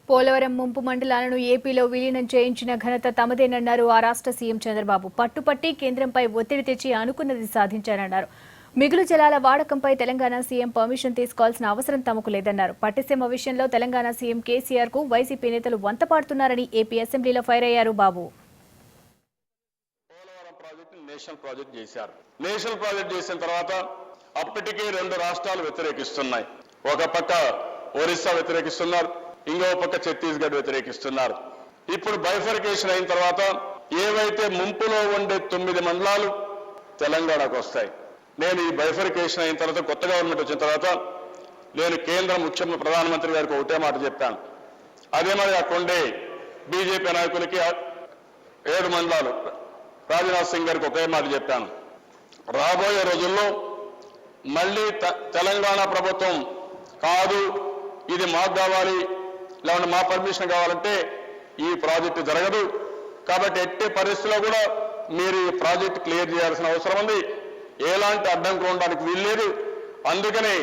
పోలవరం ముంపు మండలాలను ఏపీలో విలీనం చేయించిన ఘనత తమదేనన్నారు ఆ రాష్ట్ర సీఎం చంద్రబాబు. పట్టుపట్టి కేంద్రంపై ఒత్తిడి తెచ్చి అనుకున్నది సాధించారన్నారు. మిగులు జలాల వాడకంపై తెలంగాణ సీఎం పర్మిషన్ తీసుకోవాల్సిన అవసరం తమకు లేదన్నారు. పట్టిసీమ విషయంలో తెలంగాణ సీఎం కేసీఆర్ కు వైసీపీ నేతలు వంతపాడుతున్నారని ఏపీ అసెంబ్లీలో ఫైర్ అయ్యారు బాబు. పోలవరం ప్రాజెక్టు నేషనల్ ప్రాజెక్ట్ చేశారు. నేషనల్ ప్రాజెక్ట్ చేసిన తర్వాత అప్పటికే రెండు రాష్ట్రాలు వ్యతిరేకిస్తున్నాయి. ఒక పక్క ఒరిస్సా వ్యతిరేకిస్తున్నారు, ఇంకో పక్క ఛత్తీస్గఢ్ వ్యతిరేకిస్తున్నారు. ఇప్పుడు బైఫర్కేషన్ అయిన తర్వాత ఏవైతే ముంపులో ఉండే 9 మండలాలు తెలంగాణకు వస్తాయి. నేను ఈ బైఫర్కేషన్ అయిన తర్వాత కొత్త గవర్నమెంట్ వచ్చిన తర్వాత నేను కేంద్ర ముఖ్యమంత్రి ప్రధానమంత్రి గారికి ఒకటే మాట చెప్పాను. అదే మరి అక్కడే బీజేపీ నాయకులకి 7 మండలాలు రాజ్నాథ్ సింగ్ గారికి ఒకే మాట చెప్పాను. రాబోయే రోజుల్లో మళ్ళీ తెలంగాణ ప్రభుత్వం కాదు ఇది మాకు కావాలి, లేదంటే మా పర్మిషన్ కావాలంటే ఈ ప్రాజెక్టు జరగదు. కాబట్టి ఎట్టి పరిస్థితుల్లో కూడా మీరు ఈ ప్రాజెక్టు క్లియర్ చేయాల్సిన అవసరం ఉంది. ఎలాంటి అడ్డంకులు ఉండడానికి వీల్లేదు. అందుకని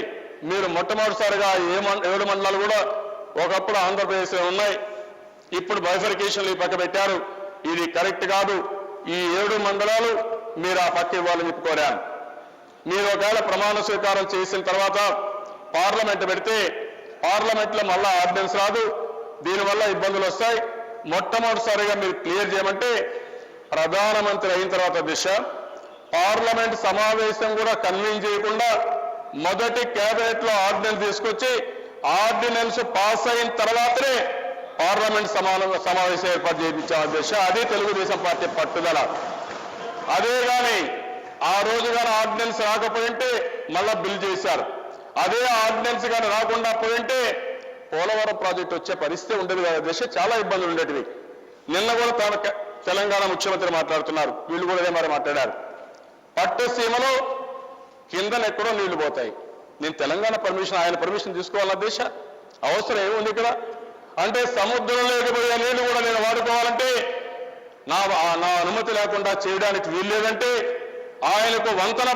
మీరు మొట్టమొదటిసారిగా 7 మండలాలు కూడా ఒకప్పుడు ఆంధ్రప్రదేశ్లో ఉన్నాయి, ఇప్పుడు బైఫర్కేషన్లు ఈ పక్క పెట్టారు. ఇది కరెక్ట్ కాదు. ఈ 7 మండలాలు మీరు ఆ పక్క ఇవ్వాలని చెప్పి కోరాను. మీరు ఒకవేళ ప్రమాణ స్వీకారం చేసిన తర్వాత పార్లమెంట్ పెడితే పార్లమెంట్లో మళ్ళా ఆర్డినెన్స్ రాదు, దీనివల్ల ఇబ్బందులు వస్తాయి. మొట్టమొదటిసారిగా మీరు క్లియర్ చేయమంటే ప్రధానమంత్రి అయిన తర్వాత దిశ పార్లమెంట్ సమావేశం కూడా కన్వీన్ చేయకుండా మొదటి కేబినెట్ లో ఆర్డినెన్స్ తీసుకొచ్చి ఆర్డినెన్స్ పాస్ అయిన తర్వాతనే పార్లమెంట్ సమావేశం ఏర్పాటు చేయించే దిశ. అది తెలుగుదేశం పార్టీ పట్టుదల. అదే కానీ ఆ రోజు కానీ ఆర్డినెన్స్ రాకపోయింటే మళ్ళా బిల్ చేశారు. అదే ఆర్డినెన్స్ కానీ రాకుండా పోయింటే పోలవరం ప్రాజెక్టు వచ్చే పరిస్థితి ఉండేది కదా. దిశ చాలా ఇబ్బందులు ఉండేటివి. నిన్న కూడా తెలంగాణ ముఖ్యమంత్రి మాట్లాడుతున్నారు, వీళ్ళు కూడా అదే మరి మాట్లాడారు. పట్టుసీమలో కిందన ఎక్కడో నీళ్లు పోతాయి. నేను తెలంగాణ పర్మిషన్, ఆయన పర్మిషన్ తీసుకోవాలన్న దిశ అవసరం ఏముంది ఇక్కడ? అంటే సముద్రంలోకి పోయే నీళ్లు కూడా నేను వాడుకోవాలంటే నా అనుమతి లేకుండా చేయడానికి వీల్లేదంటే ఆయనకు వంతన